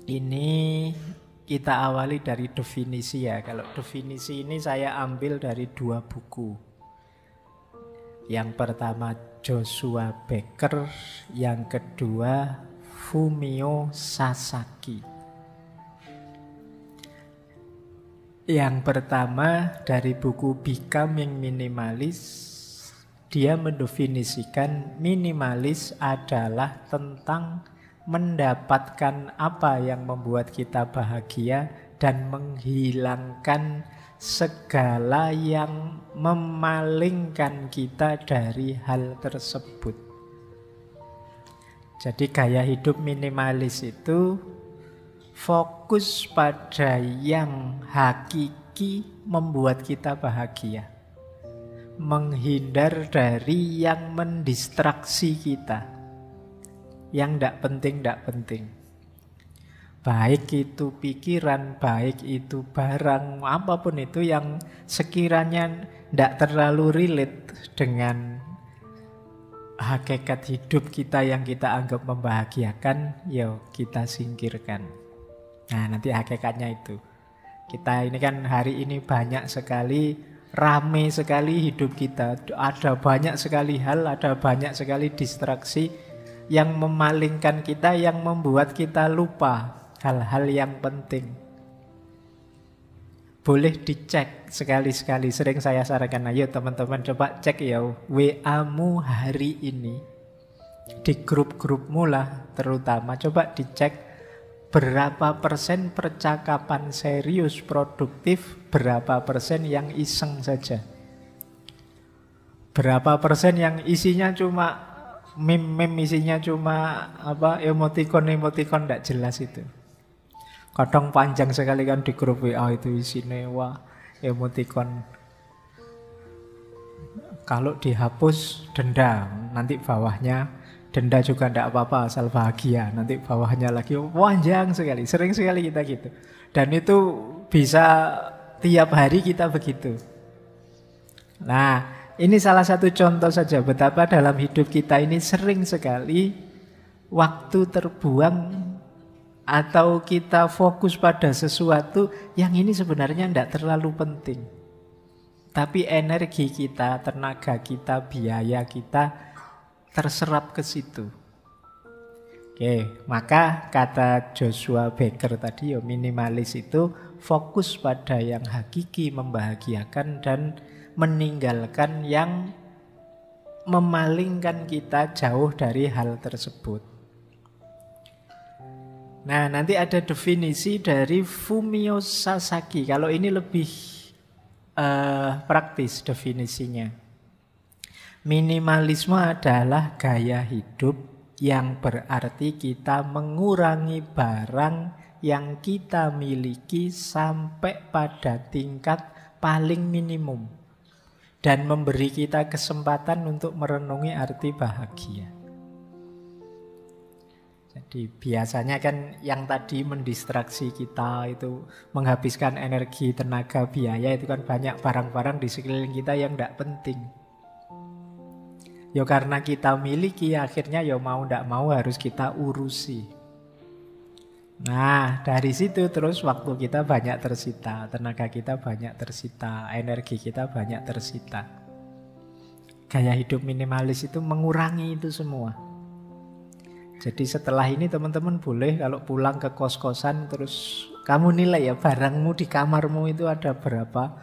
Ini kita awali dari definisi ya. Kalau definisi ini saya ambil dari dua buku. Yang pertama Joshua Becker, yang kedua Fumio Sasaki. Yang pertama dari buku Becoming Minimalist, dia mendefinisikan minimalis adalah tentang mendapatkan apa yang membuat kita bahagia dan menghilangkan segala yang memalingkan kita dari hal tersebut. Jadi gaya hidup minimalis itu fokus pada yang hakiki membuat kita bahagia. Menghindar dari yang mendistraksi kita. Yang tidak penting. Baik itu pikiran, baik itu barang, apapun itu yang sekiranya tidak terlalu relate dengan hakikat hidup kita yang kita anggap membahagiakan, ya kita singkirkan. Nah, nanti hakikatnya itu. Kita ini kan hari ini banyak sekali, rame sekali hidup kita. Ada banyak sekali hal, ada banyak sekali distraksi yang memalingkan kita, yang membuat kita lupa hal-hal yang penting. Boleh dicek sekali-sekali. Sering saya sarankan, ayo teman-teman coba cek ya WA-mu hari ini. Di grup-grupmu lah terutama, coba dicek berapa persen percakapan serius, produktif, berapa persen yang iseng saja. Berapa persen yang isinya cuma meme-meme, isinya cuma emoticon tidak jelas itu. Kadang panjang sekali kan di grup WA itu isinya emoticon. Kalau dihapus denda, nanti bawahnya denda juga tidak apa-apa asal bahagia. Nanti bawahnya lagi panjang sekali. Sering sekali kita gitu. Dan itu bisa tiap hari kita begitu. Nah, ini salah satu contoh saja betapa dalam hidup kita ini sering sekali waktu terbuang atau kita fokus pada sesuatu yang ini sebenarnya tidak terlalu penting. Tapi energi kita, tenaga kita, biaya kita terserap ke situ. Oke, maka kata Joshua Becker tadi, minimalis itu fokus pada yang hakiki membahagiakan dan meninggalkan yang memalingkan kita jauh dari hal tersebut. Nah, nanti ada definisi dari Fumio Sasaki. Kalau ini lebih praktis definisinya. Minimalisme adalah gaya hidup yang berarti kita mengurangi barang yang kita miliki sampai pada tingkat paling minimum dan memberi kita kesempatan untuk merenungi arti bahagia. Jadi biasanya kan yang tadi mendistraksi kita itu menghabiskan energi, tenaga, biaya, itu kan banyak barang-barang di sekeliling kita yang tidak penting. Ya karena kita miliki, akhirnya ya mau tidak mau harus kita urusi. Nah, dari situ terus waktu kita banyak tersita, tenaga kita banyak tersita, energi kita banyak tersita. Gaya hidup minimalis itu mengurangi itu semua. Jadi setelah ini teman-teman boleh kalau pulang ke kos-kosan terus kamu nilai ya barangmu di kamarmu itu ada berapa,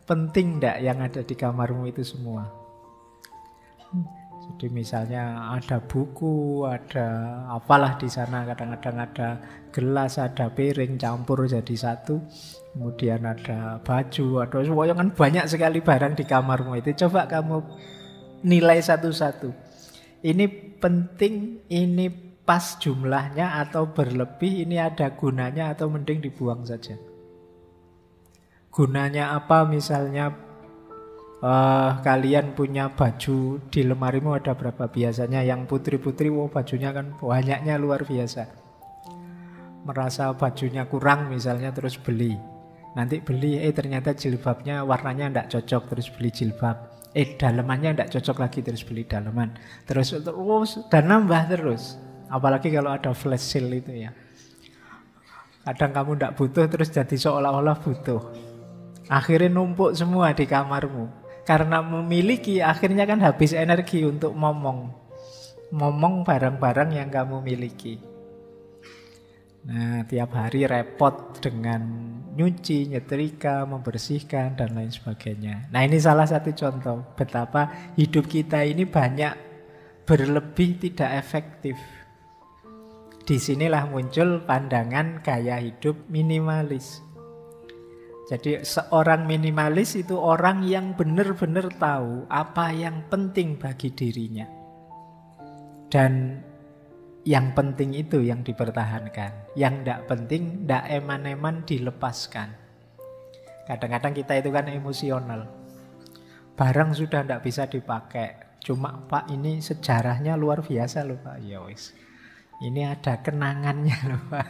penting enggak yang ada di kamarmu itu semua. Jadi misalnya ada buku, ada apalah di sana, kadang-kadang ada gelas, ada piring campur jadi satu. Kemudian ada baju, ada semuanya kan banyak sekali barang di kamarmu itu. Coba kamu nilai satu-satu. Ini penting, ini pas jumlahnya atau berlebih, ini ada gunanya atau mending dibuang saja. Gunanya apa misalnya? Kalian punya baju di lemarimu ada berapa? Biasanya yang putri-putri, bajunya kan banyaknya luar biasa. Merasa bajunya kurang misalnya terus beli. Nanti beli, ternyata jilbabnya warnanya tidak cocok, terus beli jilbab. Dalemannya tidak cocok lagi, terus beli daleman. Terus dan nambah terus. Apalagi kalau ada flash sale itu ya. Kadang kamu tidak butuh terus jadi seolah-olah butuh. Akhirnya numpuk semua di kamarmu. Karena memiliki akhirnya kan habis energi untuk ngomong barang-barang yang kamu miliki. Nah, tiap hari repot dengan nyuci, nyetrika, membersihkan, dan lain sebagainya. Nah, ini salah satu contoh betapa hidup kita ini banyak berlebih tidak efektif. Disinilah muncul pandangan gaya hidup minimalis. Jadi seorang minimalis itu orang yang benar-benar tahu apa yang penting bagi dirinya. Dan yang penting itu yang dipertahankan. Yang tidak penting, tidak eman-eman dilepaskan. Kadang-kadang kita itu kan emosional. Barang sudah tidak bisa dipakai. Cuma Pak ini sejarahnya luar biasa loh Pak. Ya wis. Ini ada kenangannya loh Pak.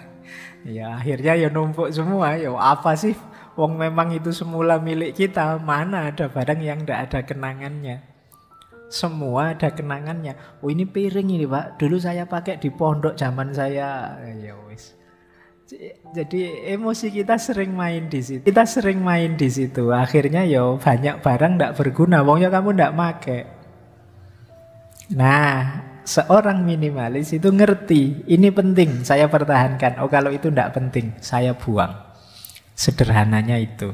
Ya akhirnya ya numpuk semua. Ya apa sih? Wong memang itu semula milik kita. Mana ada barang yang tidak ada kenangannya? Semua ada kenangannya. Oh ini piring ini Pak, dulu saya pakai di pondok zaman saya. Ya wis. Jadi emosi kita sering main di situ. Akhirnya ya banyak barang tidak berguna. Wongnya kamu tidak pakai. Nah, seorang minimalis itu ngerti. Ini penting, saya pertahankan. Oh kalau itu tidak penting, saya buang. Sederhananya itu.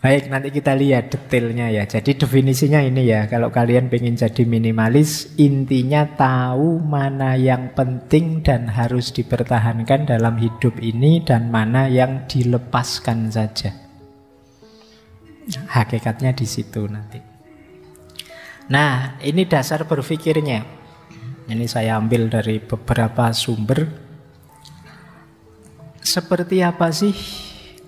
Baik, nanti kita lihat detailnya ya. Jadi definisinya ini ya. Kalau kalian pengen jadi minimalis, intinya tahu mana yang penting dan harus dipertahankan dalam hidup ini dan mana yang dilepaskan saja. Hakikatnya di situ nanti. Nah, ini dasar berpikirnya. Ini saya ambil dari beberapa sumber. Seperti apa sih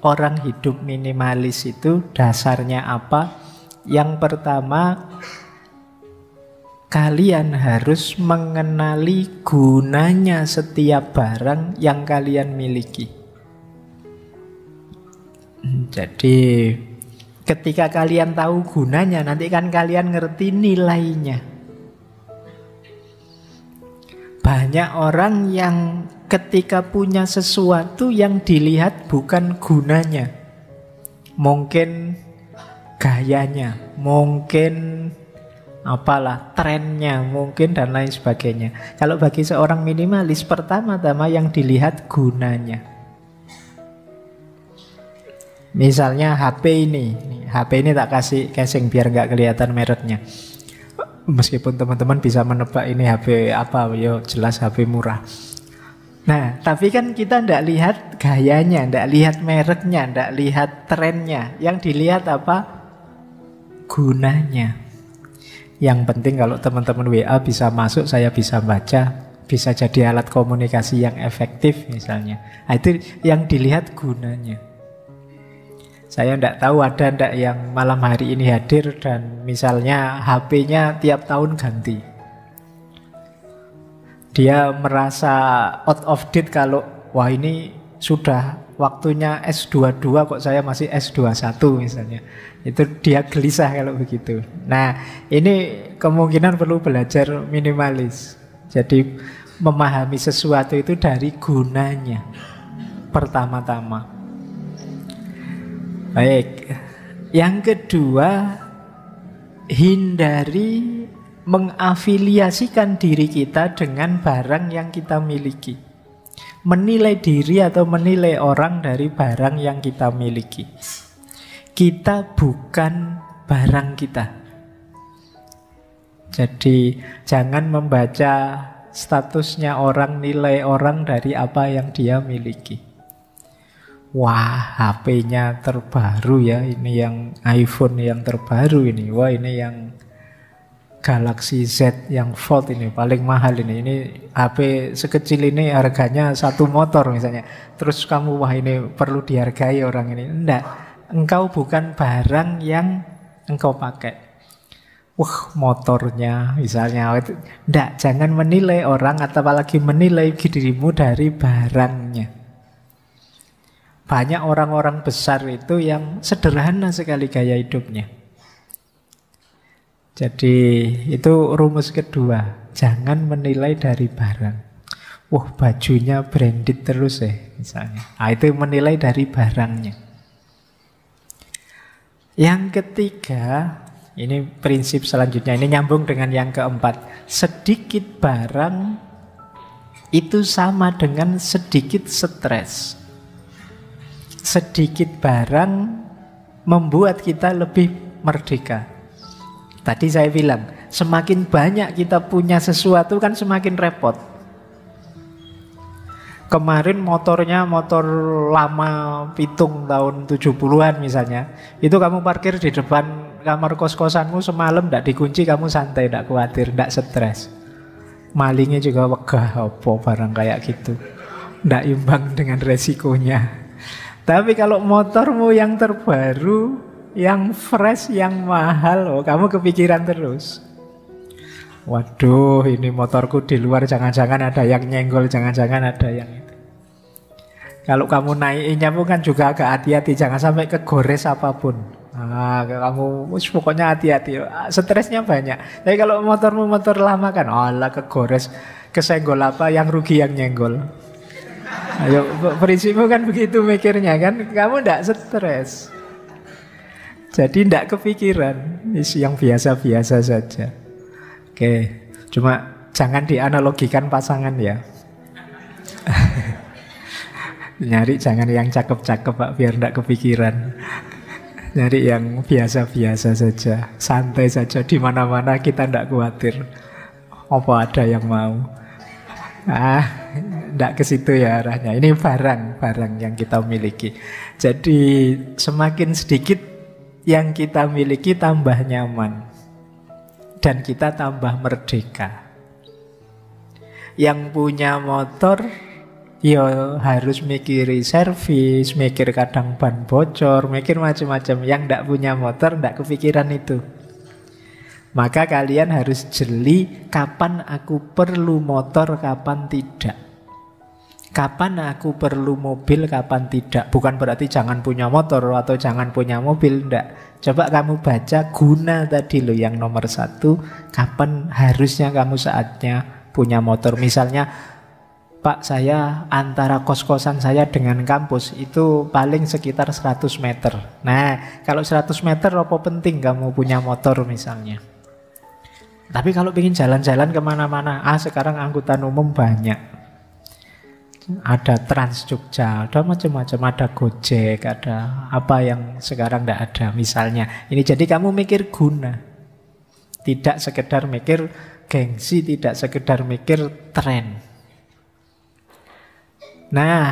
orang hidup minimalis itu, dasarnya apa? Yang pertama, kalian harus mengenali gunanya setiap barang yang kalian miliki. Jadi ketika kalian tahu gunanya, nanti kan kalian ngerti nilainya. Banyak orang yang ketika punya sesuatu yang dilihat bukan gunanya, mungkin gayanya, mungkin apalah trennya, mungkin dan lain sebagainya. Kalau bagi seorang minimalis, pertama-tama yang dilihat gunanya. Misalnya HP ini tak kasih casing biar nggak kelihatan mereknya. Meskipun teman-teman bisa menebak ini HP apa, yo jelas HP murah. Nah, tapi kan kita tidak lihat gayanya, tidak lihat mereknya, tidak lihat trennya. Yang dilihat apa? Gunanya. Yang penting kalau teman-teman WA bisa masuk, saya bisa baca, bisa jadi alat komunikasi yang efektif misalnya. Nah, itu yang dilihat gunanya. Saya tidak tahu ada tidak yang malam hari ini hadir dan misalnya HP-nya tiap tahun ganti. Dia merasa out of date kalau wah ini sudah waktunya S22 kok saya masih S21 misalnya. Itu dia gelisah kalau begitu. Nah, ini kemungkinan perlu belajar minimalis. Jadi memahami sesuatu itu dari gunanya pertama-tama. Baik. Yang kedua, hindari mengafiliasikan diri kita dengan barang yang kita miliki. Menilai diri atau menilai orang dari barang yang kita miliki. Kita bukan barang kita. Jadi jangan membaca statusnya orang, nilai orang dari apa yang dia miliki. Wah, HP-nya terbaru ya, ini yang iPhone yang terbaru ini. Wah, ini yang Galaxy Z yang Fold ini paling mahal ini. Ini HP sekecil ini harganya satu motor misalnya. Terus kamu wah ini perlu dihargai orang ini. Enggak, engkau bukan barang yang engkau pakai. Wah, motornya misalnya. Enggak, jangan menilai orang atau apalagi menilai dirimu dari barangnya. Banyak orang-orang besar itu yang sederhana sekali gaya hidupnya. Jadi itu rumus kedua. Jangan menilai dari barang. Wah, bajunya branded terus misalnya. Nah, itu menilai dari barangnya. Yang ketiga, ini prinsip selanjutnya, ini nyambung dengan yang keempat. Sedikit barang itu sama dengan sedikit stres. Sedikit barang membuat kita lebih merdeka. Tadi saya bilang, semakin banyak kita punya sesuatu kan semakin repot. Kemarin motornya motor lama pitung tahun 70-an misalnya. Itu kamu parkir di depan kamar kos-kosanmu semalam, tidak dikunci, kamu santai, tidak khawatir, tidak stres. Malingnya juga wegah apa barang kayak gitu, tidak imbang dengan resikonya. Tapi kalau motormu yang terbaru, yang fresh, yang mahal, kamu kepikiran terus. Waduh, ini motorku di luar, jangan-jangan ada yang nyenggol, jangan-jangan ada yang itu. Kalau kamu naikinnya kan juga agak hati-hati, jangan sampai kegores apapun. Kamu pokoknya hati-hati, stresnya banyak. Tapi kalau motormu motor lama kan, alah kegores, kesenggol apa, yang rugi yang nyenggol. Ayo, prinsipmu kan begitu mikirnya kan, kamu tidak stres. Jadi tidak kepikiran, yang biasa-biasa saja. Oke, cuma jangan dianalogikan pasangan ya. Nyari jangan yang cakep-cakep Pak, biar tidak kepikiran. Nyari yang biasa-biasa saja, santai saja, di mana-mana kita tidak khawatir. Apa ada yang mau? Tidak ke situ ya arahnya. Ini barang yang kita miliki. Jadi semakin sedikit yang kita miliki tambah nyaman. Dan kita tambah merdeka. Yang punya motor, ya harus mikiri servis, mikir kadang ban bocor, mikir macam-macam. Yang tidak punya motor, tidak kepikiran itu. Maka kalian harus jeli kapan aku perlu motor, kapan tidak. Kapan aku perlu mobil, kapan tidak. Bukan berarti jangan punya motor atau jangan punya mobil, enggak. Coba kamu baca guna tadi loh yang nomor 1. Kapan harusnya kamu saatnya punya motor. Misalnya, Pak, saya antara kos-kosan saya dengan kampus itu paling sekitar 100 meter. Nah, kalau 100 meter apa penting kamu punya motor misalnya. Tapi kalau ingin jalan-jalan kemana-mana, sekarang angkutan umum banyak. Ada Trans Jogja, ada macam-macam, ada Gojek, ada apa yang sekarang tidak ada misalnya. Ini jadi kamu mikir guna. Tidak sekedar mikir gengsi, tidak sekedar mikir tren. Nah,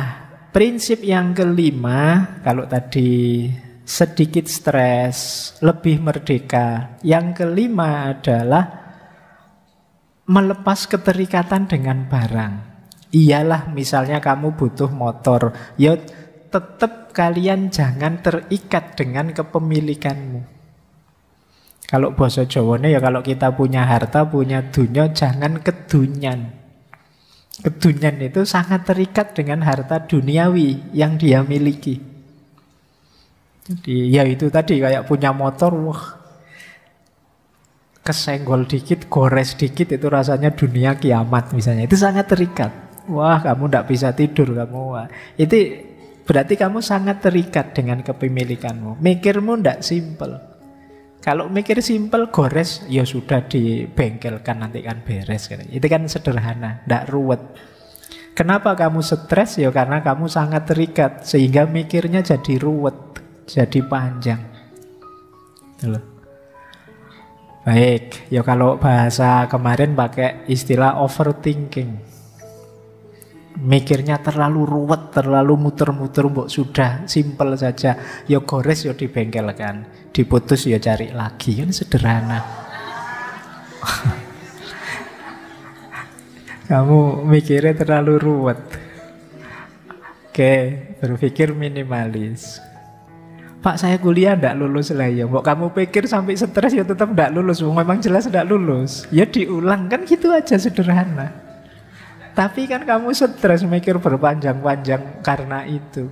prinsip yang kelima, kalau tadi sedikit stres, lebih merdeka. Yang kelima adalah melepas keterikatan dengan barang. Iyalah misalnya kamu butuh motor, ya tetap kalian jangan terikat dengan kepemilikanmu. Kalau bahasa Jawane ya kalau kita punya harta, punya dunia, jangan kedunyan. Kedunyan itu sangat terikat dengan harta duniawi yang dia miliki. Jadi ya itu tadi kayak punya motor, wah kesenggol dikit, gores dikit itu rasanya dunia kiamat misalnya. Itu sangat terikat. Wah, kamu tidak bisa tidur kamu. Wah. Itu berarti kamu sangat terikat dengan kepemilikanmu. Mikirmu tidak simpel. Kalau mikir simpel, gores, ya sudah dibengkelkan nanti kan beres. Itu kan sederhana, tidak ruwet. Kenapa kamu stres? Ya karena kamu sangat terikat sehingga mikirnya jadi ruwet, jadi panjang. Tuh. Baik, ya kalau bahasa kemarin pakai istilah overthinking. Mikirnya terlalu ruwet, terlalu muter-muter, mbok sudah simpel saja. Ya gores ya dibengkelkan, diputus ya cari lagi, kan sederhana. Kamu mikirnya terlalu ruwet. Oke, berpikir minimalis. Pak, saya kuliah tidak lulus lah ya. Mbok kamu pikir sampai stres ya tetap tidak lulus. Memang jelas tidak lulus. Ya diulang, kan gitu aja sederhana. Tapi kan kamu stres mikir berpanjang-panjang karena itu.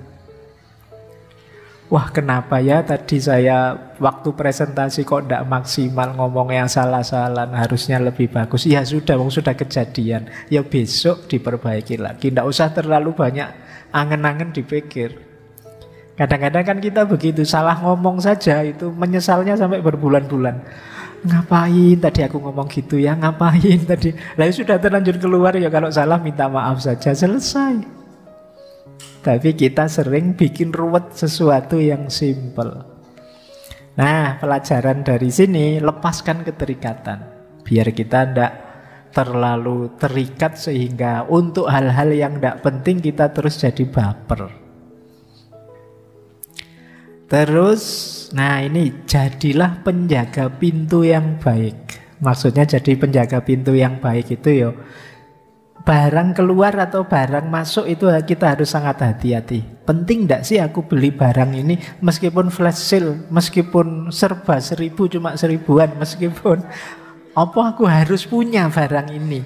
wah kenapa ya tadi saya waktu presentasi kok tidak maksimal, ngomongnya salah-salah, harusnya lebih bagus. Ya sudah, wong sudah kejadian. Ya besok diperbaiki lagi. Tidak usah terlalu banyak angen-angen dipikir. Kadang-kadang kan kita begitu, salah ngomong saja itu menyesalnya sampai berbulan-bulan. Ngapain tadi aku ngomong gitu ya, ngapain tadi. Lah sudah terlanjur keluar, ya kalau salah minta maaf saja, selesai. Tapi kita sering bikin ruwet sesuatu yang simple. Nah, pelajaran dari sini, lepaskan keterikatan. Biar kita tidak terlalu terikat sehingga untuk hal-hal yang tidak penting kita terus jadi baper. Terus, nah ini jadilah penjaga pintu yang baik. Maksudnya jadi penjaga pintu yang baik itu barang keluar atau barang masuk itu kita harus sangat hati-hati. Penting enggak sih aku beli barang ini meskipun flash sale, meskipun serba 1.000 cuma 1.000-an, meskipun apa aku harus punya barang ini.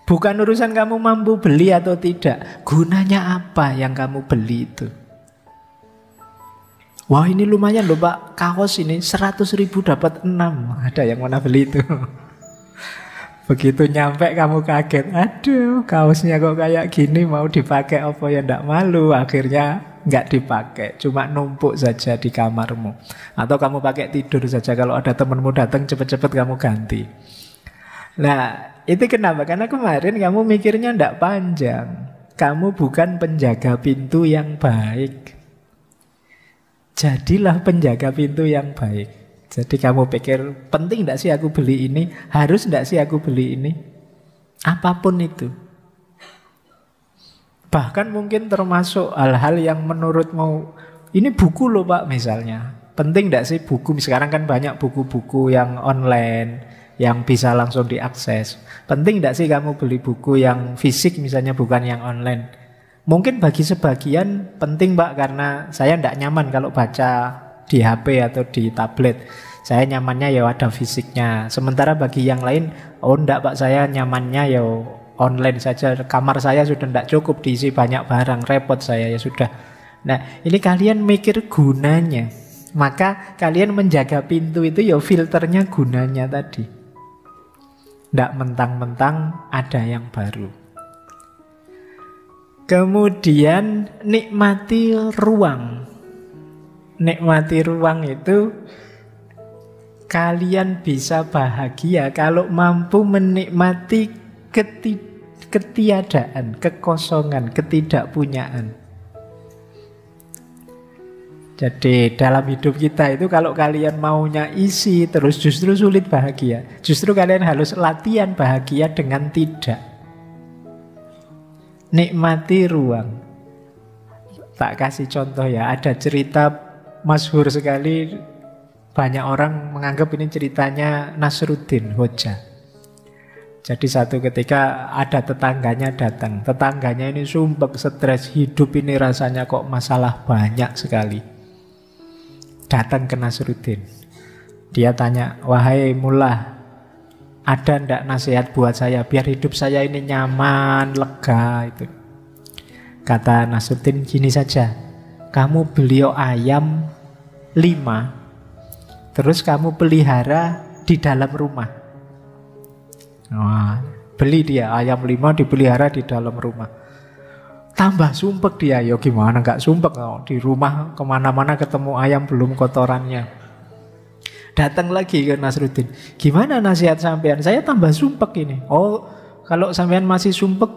Bukan urusan kamu mampu beli atau tidak, gunanya apa yang kamu beli itu. Wah ini lumayan loh Pak, kaos ini 100.000 dapat 6. Ada yang mana beli itu? Begitu nyampe kamu kaget, aduh kaosnya kok kayak gini, mau dipakai apa ya ndak malu. Akhirnya nggak dipakai, cuma numpuk saja di kamarmu. Atau kamu pakai tidur saja, kalau ada temanmu datang cepet-cepet kamu ganti. Nah itu kenapa? Karena kemarin kamu mikirnya ndak panjang. Kamu bukan penjaga pintu yang baik. Jadilah penjaga pintu yang baik. Jadi kamu pikir, penting enggak sih aku beli ini? Harus enggak sih aku beli ini? Apapun itu. Bahkan mungkin termasuk hal-hal yang menurutmu, ini buku loh Pak misalnya. Penting enggak sih buku? Sekarang kan banyak buku-buku yang online, yang bisa langsung diakses. Penting enggak sih kamu beli buku yang fisik misalnya, bukan yang online? Mungkin bagi sebagian penting Pak, karena saya enggak nyaman kalau baca di HP atau di tablet. Saya nyamannya ada fisiknya. Sementara bagi yang lain, oh enggak Pak, saya nyamannya online saja. Kamar saya sudah enggak cukup diisi banyak barang, repot saya, ya sudah. Nah ini kalian mikir gunanya. Maka kalian menjaga pintu itu filternya gunanya tadi. Enggak mentang-mentang ada yang baru. Kemudian nikmati ruang. Nikmati ruang itu kalian bisa bahagia kalau mampu menikmati ketiadaan, kekosongan, ketidakpunyaan. Jadi dalam hidup kita itu kalau kalian maunya isi terus justru sulit bahagia. Justru kalian harus latihan bahagia dengan tidak. Nikmati ruang. Tak kasih contoh ya, ada cerita masyhur sekali, banyak orang menganggap ini ceritanya Nasruddin Hoja. Jadi satu ketika ada tetangganya datang. Tetangganya ini sumpek, stres, hidup ini rasanya kok masalah banyak sekali. Datang ke Nasruddin. Dia tanya, wahai mullah, ada ndak nasihat buat saya biar hidup saya ini nyaman, lega itu. Kata Nasruddin, gini saja, kamu beli ayam 5, terus kamu pelihara di dalam rumah. Wah, beli dia ayam 5 dipelihara di dalam rumah. Tambah sumpek dia, ya gimana gak sumpek, di rumah kemana-mana ketemu ayam belum kotorannya. Datang lagi ke Nasruddin, gimana nasihat sampean? Saya tambah sumpek ini. Oh, kalau sampean masih sumpek,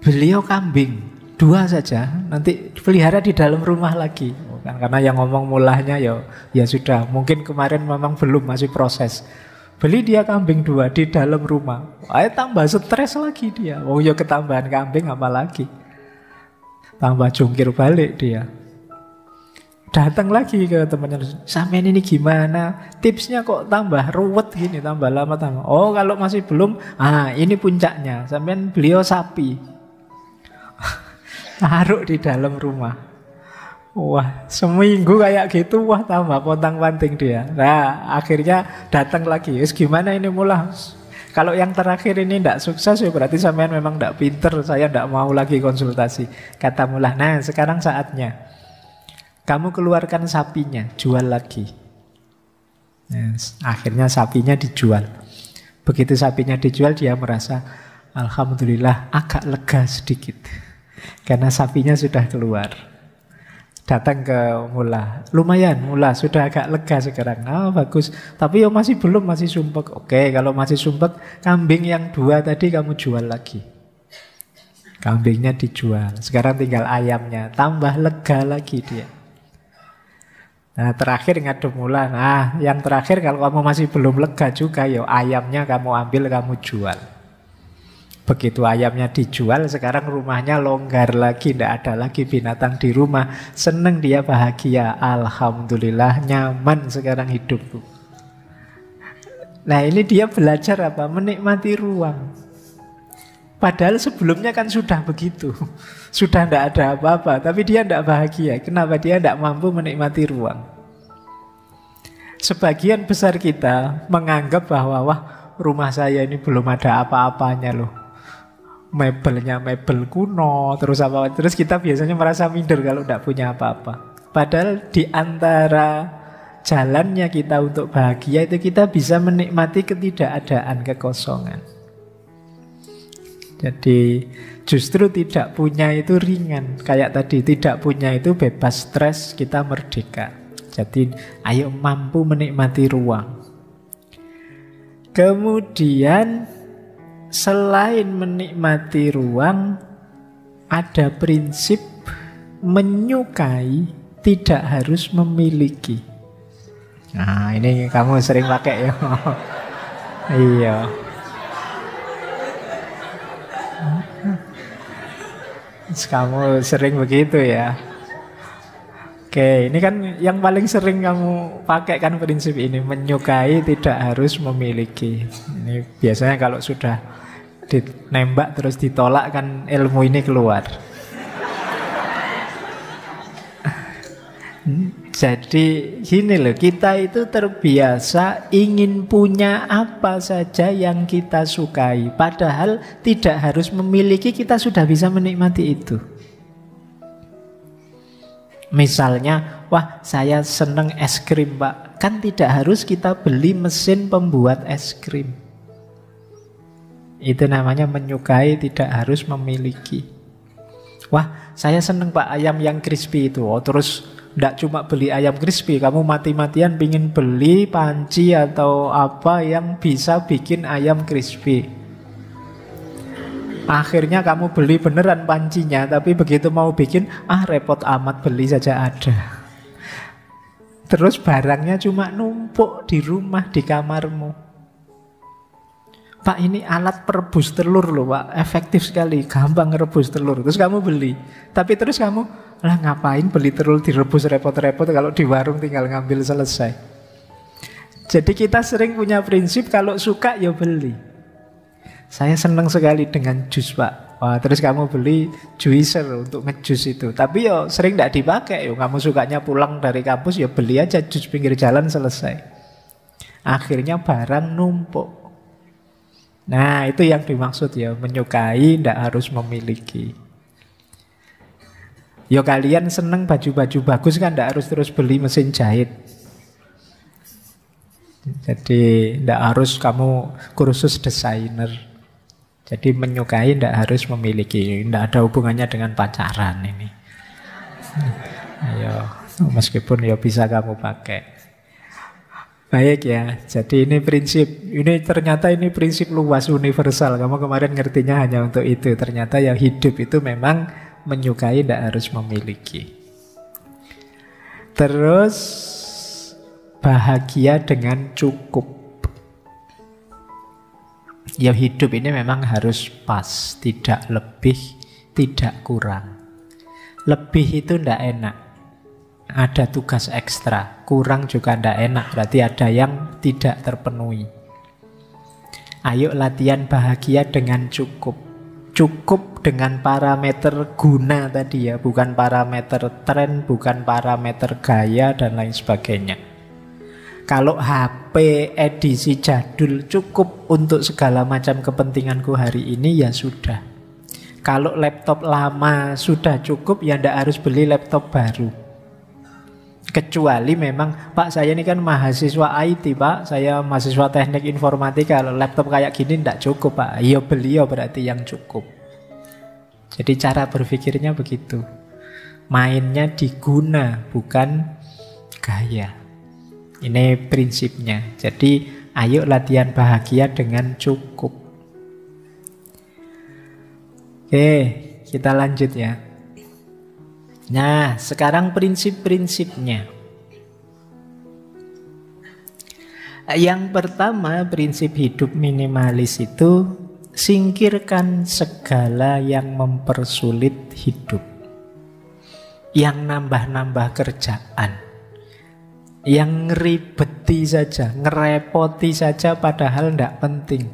beliau kambing 2 saja, nanti pelihara di dalam rumah lagi. Karena yang ngomong mulahnya ya sudah, mungkin kemarin memang belum, masih proses. Beli dia kambing 2 di dalam rumah. Ayo tambah stres lagi dia. Oh ya ketambahan kambing apalagi. Tambah jungkir balik dia. Datang lagi ke temannya, sampean ini gimana? Tipsnya kok tambah ruwet gini, tambah lama tambah. Oh kalau masih belum, ini puncaknya. Sampean beliau sapi. Taruh di dalam rumah. Wah, seminggu kayak gitu, wah tambah pontang-panting dia. Nah, akhirnya datang lagi. Gimana ini mullah? Kalau yang terakhir ini tidak sukses, ya berarti sampean memang tidak pinter. Saya tidak mau lagi konsultasi. Kata mullah, nah sekarang saatnya. Kamu keluarkan sapinya, jual lagi. Akhirnya sapinya dijual. Begitu sapinya dijual, dia merasa alhamdulillah agak lega sedikit, karena sapinya sudah keluar. Datang ke mula, lumayan mula sudah agak lega sekarang. Bagus, tapi masih belum, masih sumpek. Oke, kalau masih sumpek, kambing yang 2 tadi kamu jual lagi. Kambingnya dijual, sekarang tinggal ayamnya, tambah lega lagi dia. Nah, terakhir ngadep mula. Nah, yang terakhir kalau kamu masih belum lega juga, ya ayamnya kamu ambil, kamu jual. Begitu ayamnya dijual, sekarang rumahnya longgar lagi, tidak ada lagi binatang di rumah. Seneng dia, bahagia. Alhamdulillah, nyaman sekarang hidupku. Nah, ini dia belajar apa? Menikmati ruang. Padahal sebelumnya kan sudah begitu. Sudah tidak ada apa-apa, tapi dia tidak bahagia. Kenapa? Dia tidak mampu menikmati ruang. Sebagian besar kita menganggap bahwa wah, rumah saya ini belum ada apa-apanya loh. Mebelnya mebel kuno, terus apa? Terus kita biasanya merasa minder kalau tidak punya apa-apa. Padahal di antara jalannya kita untuk bahagia itu kita bisa menikmati ketidakadaan, kekosongan. Jadi justru tidak punya itu ringan. Kayak tadi, tidak punya itu bebas stres, kita merdeka. Jadi ayo mampu menikmati ruang. Kemudian selain menikmati ruang, ada prinsip menyukai tidak harus memiliki. Nah, ini kamu sering pakai ya. Iya. Kamu sering begitu ya. Oke, ini kan yang paling sering kamu pakai kan prinsip ini, menyukai tidak harus memiliki. Ini biasanya kalau sudah ditembak terus ditolak kan ilmu ini keluar. Jadi gini loh, kita itu terbiasa ingin punya apa saja yang kita sukai. Padahal tidak harus memiliki, kita sudah bisa menikmati itu. Misalnya, wah saya seneng es krim Pak. Kan tidak harus kita beli mesin pembuat es krim. Itu namanya menyukai tidak harus memiliki. Wah saya seneng Pak ayam yang crispy itu. Oh terus tidak cuma beli ayam crispy, kamu mati-matian pingin beli panci atau apa yang bisa bikin ayam crispy. Akhirnya kamu beli beneran pancinya, tapi begitu mau bikin, repot amat, beli saja ada. Terus barangnya cuma numpuk di rumah, di kamarmu. Pak ini alat perebus telur loh Pak, efektif sekali, gampang ngerebus telur. Terus kamu beli, tapi terus kamu, lah ngapain beli telur direbus repot-repot, kalau di warung tinggal ngambil selesai. Jadi kita sering punya prinsip kalau suka ya beli. Saya senang sekali dengan jus Pak. Wah, terus kamu beli juicer untuk ngejus itu. Tapi ya sering tidak dipakai. Kamu sukanya pulang dari kampus ya beli aja jus pinggir jalan, selesai. Akhirnya barang numpuk. Nah itu yang dimaksud ya, menyukai tidak harus memiliki. Yo kalian seneng baju-baju bagus kan tidak harus terus beli mesin jahit. Jadi tidak harus kamu kursus desainer. Jadi menyukai tidak harus memiliki. Tidak ada hubungannya dengan pacaran ini. Ayo, meskipun ya bisa kamu pakai. Baik ya, jadi ini prinsip. Ini ternyata ini prinsip luas, universal. Kamu kemarin ngertinya hanya untuk itu. Ternyata yang hidup itu memang menyukai, tidak harus memiliki. Terus bahagia dengan cukup. Ya hidup ini memang harus pas, tidak lebih, tidak kurang. Lebih itu tidak enak, ada tugas ekstra. Kurang juga tidak enak, berarti ada yang tidak terpenuhi. Ayo latihan bahagia dengan cukup. Cukup dengan parameter guna tadi ya, bukan parameter tren, bukan parameter gaya dan lain sebagainya. Kalau HP edisi jadul cukup untuk segala macam kepentinganku hari ini, ya sudah. Kalau laptop lama sudah cukup, ya tidak harus beli laptop baru. Kecuali memang, Pak saya ini kan mahasiswa IT Pak, saya mahasiswa teknik informatika, laptop kayak gini tidak cukup Pak. Iya beliau berarti yang cukup. Jadi cara berpikirnya begitu. Mainnya diguna, bukan gaya. Ini prinsipnya. Jadi ayo latihan bahagia dengan cukup. Oke, kita lanjut ya. Nah, sekarang prinsip-prinsipnya. Yang pertama, prinsip hidup minimalis itu singkirkan segala yang mempersulit hidup, yang nambah-nambah kerjaan, yang ngeribeti saja, ngerepoti saja padahal tidak penting.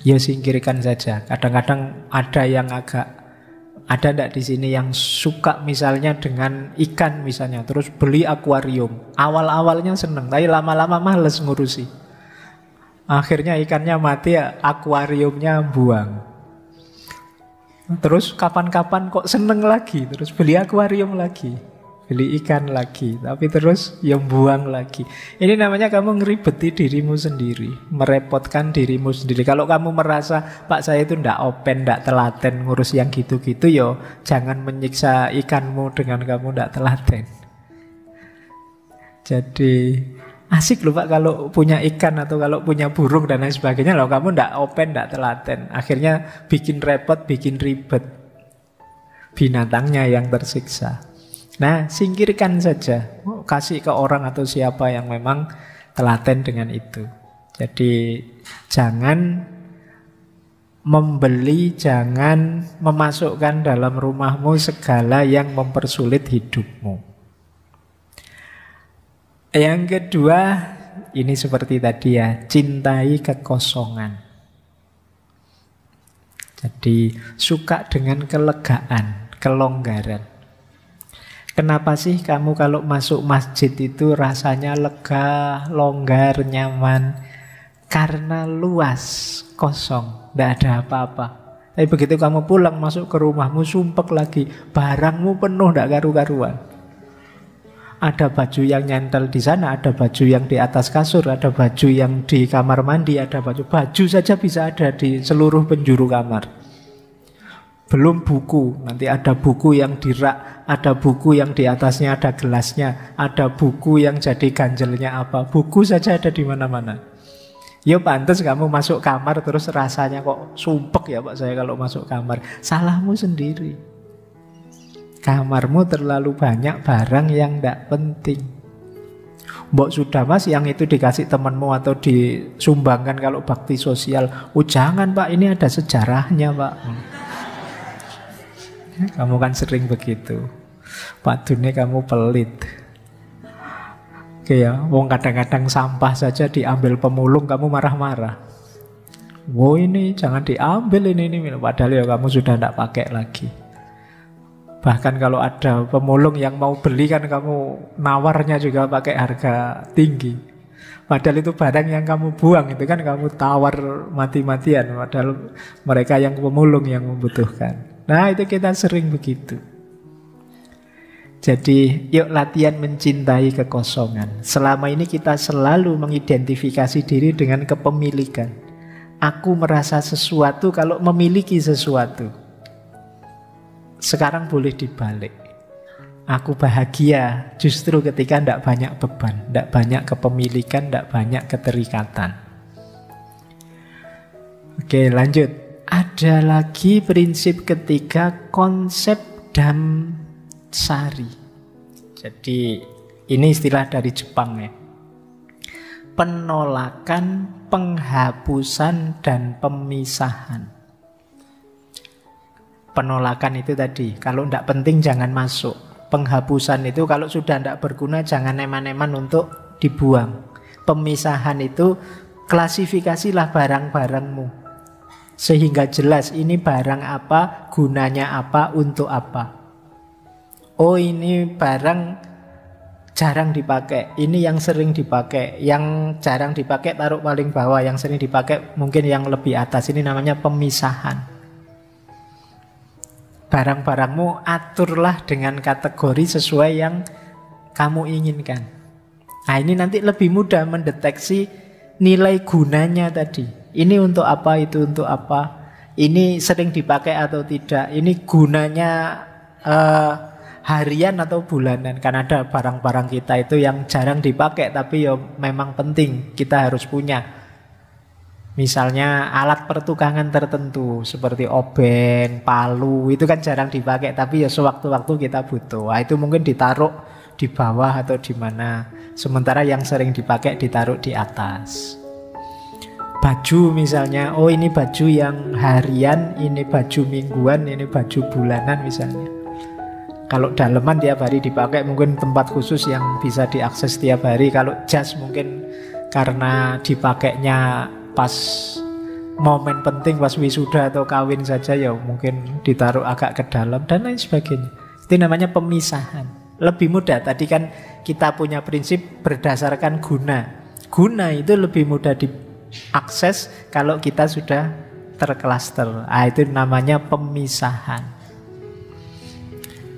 Ya singkirkan saja. Kadang-kadang ada yang ada ndak di sini yang suka misalnya dengan ikan misalnya, terus beli akuarium. Awal-awalnya seneng, tapi lama-lama males ngurusi. Akhirnya ikannya mati, ya, akuariumnya buang. Terus kapan-kapan kok seneng lagi, terus beli akuarium lagi, beli ikan lagi, tapi terus yang buang lagi. Ini namanya kamu ngeribeti dirimu sendiri, merepotkan dirimu sendiri. Kalau kamu merasa Pak saya itu ndak open, ndak telaten ngurus yang gitu-gitu, yo jangan menyiksa ikanmu dengan kamu ndak telaten. Jadi asik loh Pak kalau punya ikan atau kalau punya burung dan lain sebagainya. Loh kamu ndak open, ndak telaten, akhirnya bikin repot, bikin ribet, binatangnya yang tersiksa. Nah, singkirkan saja. Kasih ke orang atau siapa yang memang telaten dengan itu. Jadi jangan membeli, jangan memasukkan dalam rumahmu segala yang mempersulit hidupmu. Yang kedua, ini seperti tadi ya, cintai kekosongan. Jadi suka dengan kelegaan, kelonggaran. Kenapa sih kamu kalau masuk masjid itu rasanya lega, longgar, nyaman? Karena luas, kosong, tidak ada apa-apa. Tapi begitu kamu pulang masuk ke rumahmu, sumpek lagi, barangmu penuh, tidak karu-karuan. Ada baju yang nyantel di sana, ada baju yang di atas kasur, ada baju yang di kamar mandi, ada baju saja bisa ada di seluruh penjuru kamar. Belum buku, nanti ada buku yang di rak, ada buku yang di atasnya ada gelasnya, ada buku yang jadi ganjelnya apa. Buku saja ada di mana-mana. Ya pantas kamu masuk kamar terus rasanya kok sumpek ya Pak saya kalau masuk kamar. Salahmu sendiri. Kamarmu terlalu banyak barang yang tidak penting. Mbok sudah Mas yang itu dikasih temanmu atau disumbangkan kalau bakti sosial. Oh jangan Pak, ini ada sejarahnya Pak. Kamu kan sering begitu. Pak Dune kamu pelit. Oke ya, wong kadang-kadang sampah saja diambil pemulung kamu marah-marah. Wow ini jangan diambil ini. Padahal ya kamu sudah tidak pakai lagi. Bahkan kalau ada pemulung yang mau beli kan kamu nawarnya juga pakai harga tinggi. Padahal itu barang yang kamu buang, itu kan kamu tawar mati-matian. Padahal mereka yang pemulung yang membutuhkan. Nah itu kita sering begitu. Jadi yuk latihan mencintai kekosongan. Selama ini kita selalu mengidentifikasi diri dengan kepemilikan. Aku merasa sesuatu kalau memiliki sesuatu. Sekarang boleh dibalik. Aku bahagia justru ketika tidak banyak beban, tidak banyak kepemilikan, tidak banyak keterikatan. Oke lanjut. Ada lagi prinsip ketiga, konsep Damsari. Jadi ini istilah dari Jepang ya. Penolakan, penghapusan, dan pemisahan. Penolakan itu tadi, kalau tidak penting jangan masuk. Penghapusan itu kalau sudah tidak berguna jangan eman-eman untuk dibuang. Pemisahan itu klasifikasilah barang-barangmu. Sehingga jelas ini barang apa, gunanya apa, untuk apa. Oh ini barang jarang dipakai, ini yang sering dipakai. Yang jarang dipakai taruh paling bawah, yang sering dipakai mungkin yang lebih atas. Ini namanya pemisahan. barang-barangmu aturlah dengan kategori sesuai yang kamu inginkan. Nah, ini nanti lebih mudah mendeteksi nilai gunanya tadi. Ini untuk apa, itu untuk apa. Ini sering dipakai atau tidak. Ini gunanya harian atau bulanan. Kan ada barang-barang kita itu yang jarang dipakai tapi ya memang penting, kita harus punya. Misalnya alat pertukangan tertentu seperti obeng, palu, itu kan jarang dipakai tapi ya sewaktu-waktu kita butuh. Nah, itu mungkin ditaruh di bawah atau di mana. Sementara yang sering dipakai ditaruh di atas. Baju misalnya, oh ini baju yang harian, ini baju mingguan, ini baju bulanan misalnya. Kalau daleman tiap hari dipakai, mungkin tempat khusus yang bisa diakses tiap hari. Kalau jas mungkin karena dipakainya pas momen penting, pas wisuda atau kawin saja, ya mungkin ditaruh agak ke dalam dan lain sebagainya. Itu namanya pemisahan. Lebih mudah, tadi kan kita punya prinsip berdasarkan guna. Guna itu lebih mudah diakses kalau kita sudah terklaster. Itu namanya pemisahan.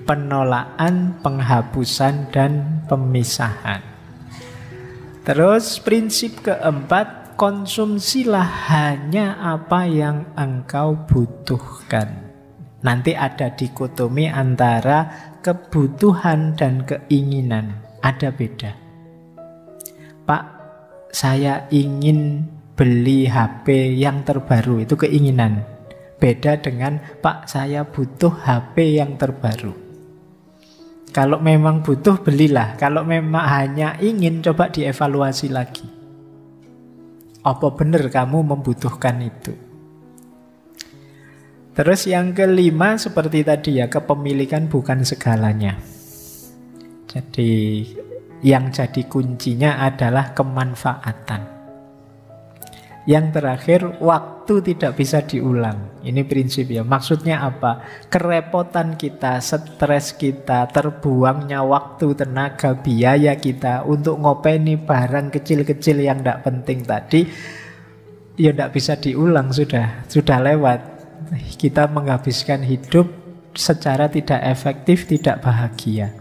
Penolakan, penghapusan, dan pemisahan. Terus prinsip keempat, konsumsilah hanya apa yang engkau butuhkan. Nanti ada dikotomi antara kebutuhan dan keinginan. Ada beda. Pak, saya ingin beli HP yang terbaru, itu keinginan. Beda dengan Pak, saya butuh HP yang terbaru. Kalau memang butuh, belilah. Kalau memang hanya ingin, coba dievaluasi lagi. Apa benar kamu membutuhkan itu? Terus yang kelima seperti tadi ya, kepemilikan bukan segalanya. Jadi yang jadi kuncinya adalah kemanfaatan. Yang terakhir, waktu tidak bisa diulang. Ini prinsip ya. Maksudnya apa? Kerepotan kita, stres kita, terbuangnya waktu, tenaga, biaya kita untuk ngopeni barang kecil-kecil yang tidak penting tadi, ya tidak bisa diulang, sudah lewat. Kita menghabiskan hidup secara tidak efektif, tidak bahagia.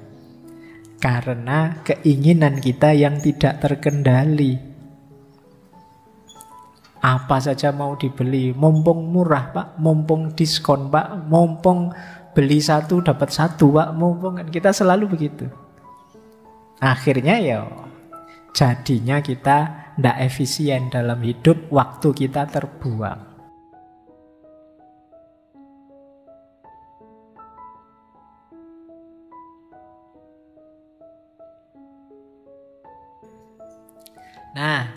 Karena keinginan kita yang tidak terkendali. Apa saja mau dibeli, mumpung murah Pak, mumpung diskon Pak, mumpung beli satu dapat satu Pak, mumpung, kita selalu begitu. Akhirnya ya jadinya kita tidak efisien dalam hidup, waktu kita terbuang. Nah,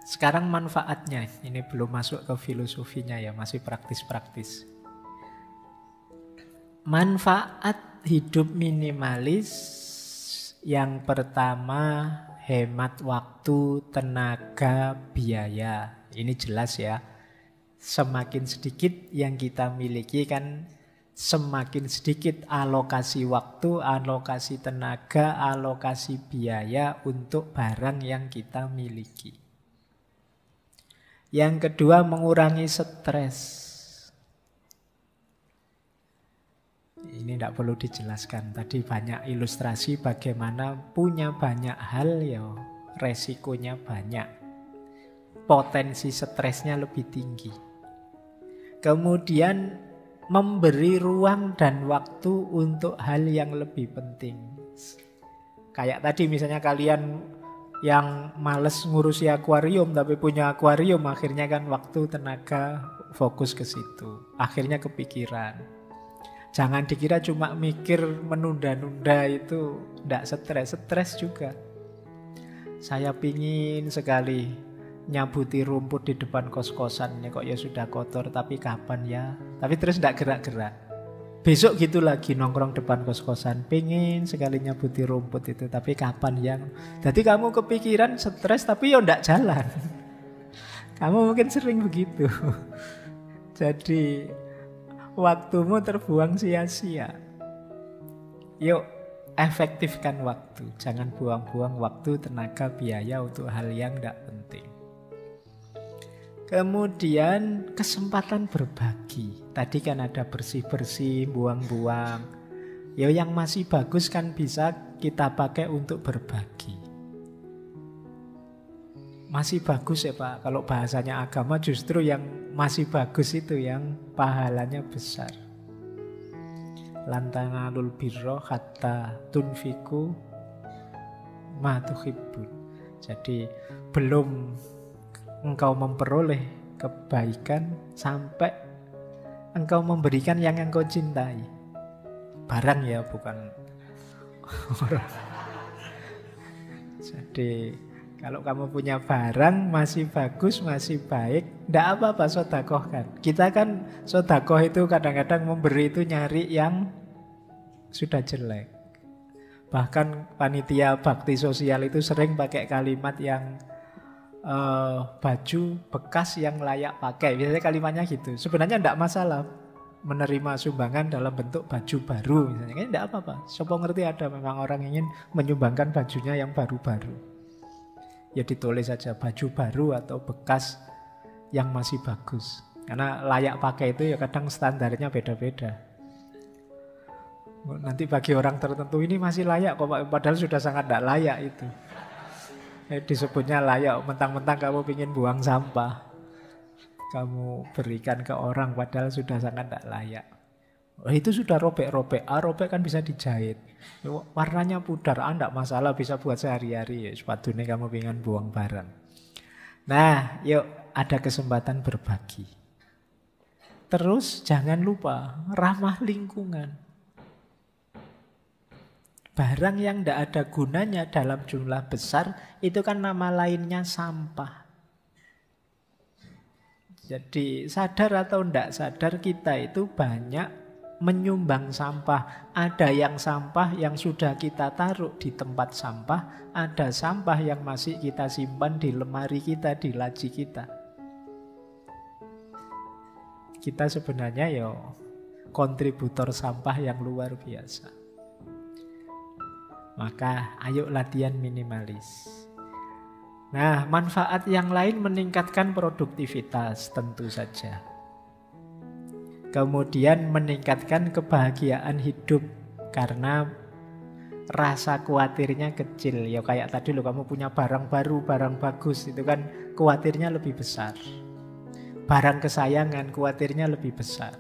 sekarang manfaatnya, ini belum masuk ke filosofinya ya, masih praktis-praktis. Manfaat hidup minimalis yang pertama, hemat waktu, tenaga, biaya. Ini jelas ya. Semakin sedikit yang kita miliki kan semakin sedikit alokasi waktu, alokasi tenaga, alokasi biaya untuk barang yang kita miliki. Yang kedua, mengurangi stres. Ini tidak perlu dijelaskan. Tadi banyak ilustrasi bagaimana punya banyak hal ya resikonya banyak. Potensi stresnya lebih tinggi. Kemudian memberi ruang dan waktu untuk hal yang lebih penting. Kayak tadi misalnya kalian yang males ngurusi akuarium tapi punya akuarium, akhirnya kan waktu, tenaga fokus ke situ. Akhirnya kepikiran. Jangan dikira cuma mikir menunda-nunda itu tidak stres, stres juga. Saya pingin sekali nyabuti rumput di depan kos-kosan, kok ya sudah kotor, tapi kapan ya? Tapi terus tidak gerak-gerak. Besok gitu lagi nongkrong depan kos-kosan, pengen sekali nyabuti rumput itu, tapi kapan yang? Jadi kamu kepikiran, stres, tapi ya tidak jalan. Kamu mungkin sering begitu. Jadi waktumu terbuang sia-sia. Yuk efektifkan waktu, jangan buang-buang waktu, tenaga, biaya untuk hal yang tidak penting. Kemudian kesempatan berbagi. Tadi kan ada bersih-bersih, buang-buang. Ya yang masih bagus kan bisa kita pakai untuk berbagi. Masih bagus ya Pak, kalau bahasanya agama justru yang masih bagus itu yang pahalanya besar. Lan tanalul birra hatta tunfiku ma tuhibbun. Jadi belum engkau memperoleh kebaikan sampai engkau memberikan yang engkau cintai. Barang ya, bukan orang. Jadi kalau kamu punya barang masih bagus, masih baik, tidak apa-apa sodakohkan. Kita kan sodakoh itu kadang-kadang memberi itu nyari yang sudah jelek. Bahkan panitia bakti sosial itu sering pakai kalimat yang baju bekas yang layak pakai. Biasanya kalimatnya gitu. Sebenarnya tidak masalah menerima sumbangan dalam bentuk baju baru misalnya. Ini tidak apa-apa. Siapa ngerti ada memang orang ingin menyumbangkan bajunya yang baru-baru. Ya ditulis saja baju baru atau bekas yang masih bagus. Karena layak pakai itu ya kadang standarnya beda-beda. Nanti bagi orang tertentu ini masih layak kok, padahal sudah sangat tidak layak itu. Disebutnya layak, mentang-mentang kamu ingin buang sampah, kamu berikan ke orang padahal sudah sangat tidak layak. Itu sudah robek-robek. Robek kan bisa dijahit. Warnanya pudar, tidak masalah, bisa buat sehari-hari. Sepatu ini kamu ingin buang barang. Nah, yuk ada kesempatan berbagi. Terus jangan lupa ramah lingkungan. Barang yang tidak ada gunanya dalam jumlah besar itu kan nama lainnya sampah. Jadi sadar atau tidak sadar kita itu banyak menyumbang sampah. Ada yang sampah yang sudah kita taruh di tempat sampah, ada sampah yang masih kita simpan di lemari kita, di laci kita. Kita sebenarnya ya kontributor sampah yang luar biasa. Maka ayo latihan minimalis. Nah, manfaat yang lain meningkatkan produktivitas tentu saja. Kemudian meningkatkan kebahagiaan hidup karena rasa khawatirnya kecil. Ya kayak tadi loh, kamu punya barang baru, barang bagus, itu kan khawatirnya lebih besar. Barang kesayangan khawatirnya lebih besar.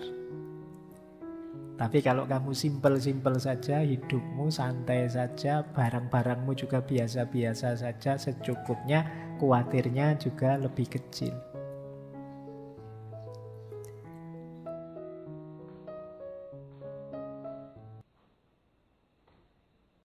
Tapi kalau kamu simpel-simpel saja, hidupmu santai saja, barang-barangmu juga biasa-biasa saja, secukupnya, khawatirnya juga lebih kecil.